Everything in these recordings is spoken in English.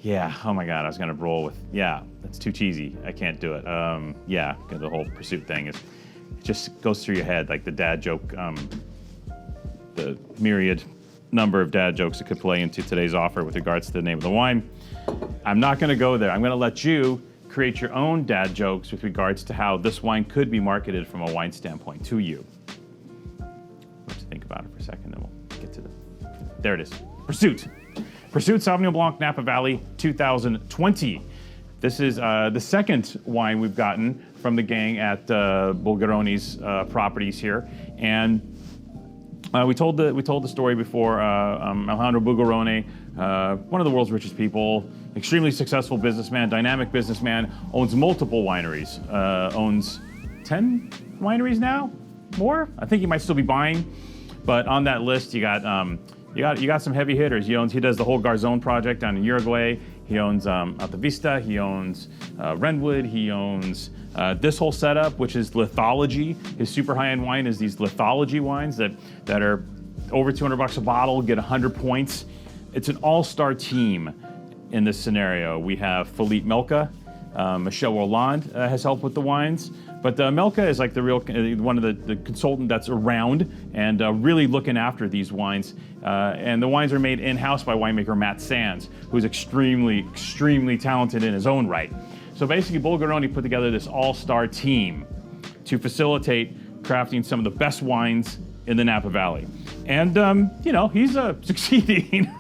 Yeah, oh my God, I was gonna roll with, yeah, that's too cheesy. I can't do it. Yeah, the whole pursuit thing it just goes through your head, like the dad joke, the myriad number of dad jokes that could play into today's offer with regards to the name of the wine. I'm not gonna go there. I'm gonna let you create your own dad jokes with regards to how this wine could be marketed from a wine standpoint to you. Let's think about it for a second, then we'll get to there it is. Pursuit Sauvignon Blanc, Napa Valley, 2020. This is the second wine we've gotten from the gang at Bulgarone's properties here, and we told the story before. Alejandro Bulgarone, one of the world's richest people, extremely successful businessman, dynamic businessman, owns multiple wineries, owns 10 wineries now, more. I think he might still be buying, but on that list you got some heavy hitters. He does the whole Garzon project down in Uruguay. He owns Alta Vista. He owns Renwood. He owns this whole setup, which is lithology. His super high-end wine is these lithology wines that are over $200 a bottle, get 100 points. It's an all-star team in this scenario. We have Philippe Melka. Michel Roland has helped with the wines. But Melka is like the real one of the consultant that's around and really looking after these wines. And the wines are made in-house by winemaker Matt Sands, who's extremely, extremely talented in his own right. So basically, Bulgarone put together this all-star team to facilitate crafting some of the best wines in the Napa Valley. And, he's succeeding.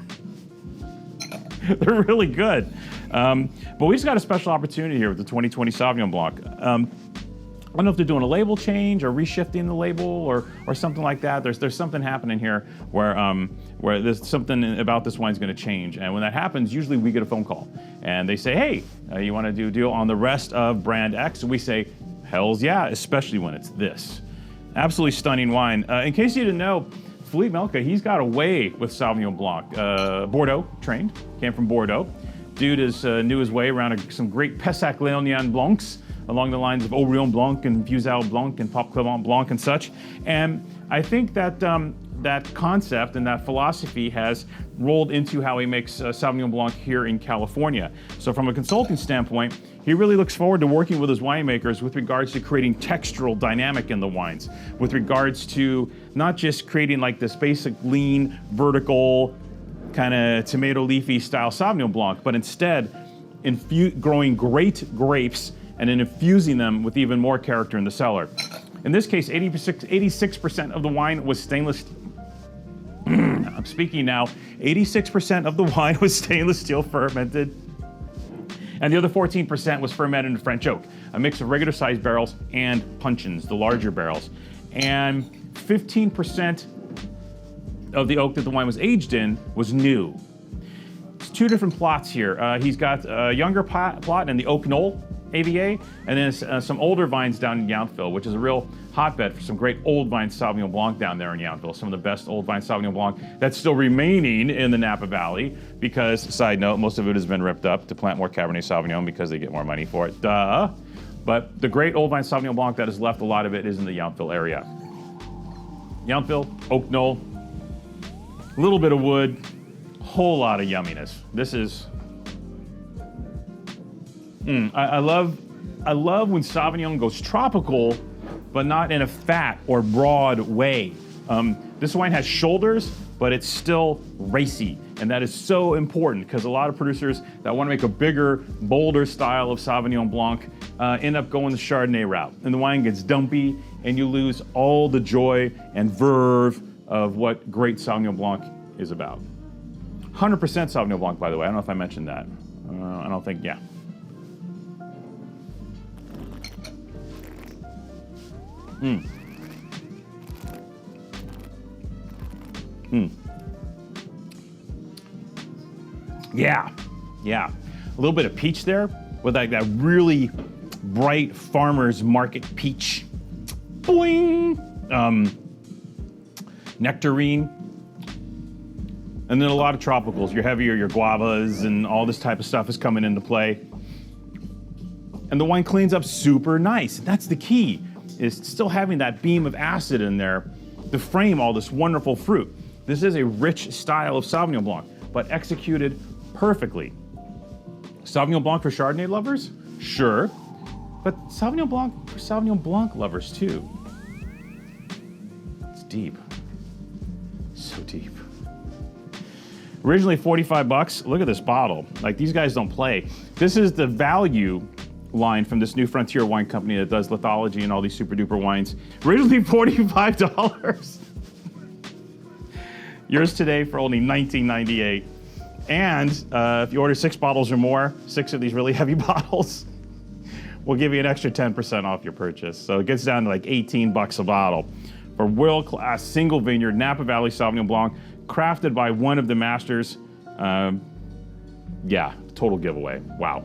They're really good. But we just got a special opportunity here with the 2020 Sauvignon Blanc. I don't know if they're doing a label change or reshifting the label or something like that. There's something happening here where there's something about this wine's going to change. And when that happens, usually we get a phone call and they say, hey, you want to do a deal on the rest of brand X? And we say, hells yeah, especially when it's this. Absolutely stunning wine. In case you didn't know, Philippe Melka, he's got away with Sauvignon Blanc. Bordeaux trained, came from Bordeaux. Dude knew his way around some great Pessac Léognan Blancs, along the lines of Haut-Brion Blanc and Fusail Blanc and Pop Clement Blanc and such. And I think that that concept and that philosophy has rolled into how he makes Sauvignon Blanc here in California. So from a consulting standpoint, he really looks forward to working with his winemakers with regards to creating textural dynamic in the wines, with regards to not just creating like this basic lean, vertical, kind of tomato leafy style Sauvignon Blanc, but instead growing great grapes and then infusing them with even more character in the cellar. In this case, 86% of the wine was stainless. I'm speaking now. 86% of the wine was stainless steel fermented, and the other 14% was fermented in French oak, a mix of regular sized barrels and puncheons, the larger barrels. And 15% of the oak that the wine was aged in was new. It's two different plots here. He's got a younger plot in the Oak Knoll AVA, and then some older vines down in Yountville, which is a real hotbed for some great old vine Sauvignon Blanc down there in Yountville. Some of the best old vine Sauvignon Blanc that's still remaining in the Napa Valley, because, side note, most of it has been ripped up to plant more Cabernet Sauvignon because they get more money for it. Duh. But the great old vine Sauvignon Blanc that is left, a lot of it is in the Yountville area. Yountville, Oak Knoll, a little bit of wood, whole lot of yumminess. This is I love when Sauvignon goes tropical, but not in a fat or broad way. This wine has shoulders, but it's still racy, and that is so important because a lot of producers that want to make a bigger, bolder style of Sauvignon Blanc end up going the Chardonnay route, and the wine gets dumpy, and you lose all the joy and verve of what great Sauvignon Blanc is about. 100% Sauvignon Blanc, by the way. I don't know if I mentioned that. I don't think, yeah. Yeah. A little bit of peach there with like that really bright farmer's market peach. Boing! Nectarine. And then a lot of tropicals. Your heavier, your guavas and all this type of stuff is coming into play. And the wine cleans up super nice. That's the key, is still having that beam of acid in there to frame all this wonderful fruit. This is a rich style of Sauvignon Blanc, but executed perfectly. Sauvignon Blanc for Chardonnay lovers? Sure. But Sauvignon Blanc for Sauvignon Blanc lovers too. It's deep. So deep. Originally 45 bucks. Look at this bottle. Like, these guys don't play. This is the value line from this New Frontier wine company that does lithology and all these super duper wines. Originally $45. Yours today for only $19.98. And if you order 6 bottles or more, 6 of these really heavy bottles, we'll give you an extra 10% off your purchase. So it gets down to like 18 bucks a bottle for world-class single vineyard Napa Valley Sauvignon Blanc, crafted by one of the masters. Yeah, total giveaway. Wow.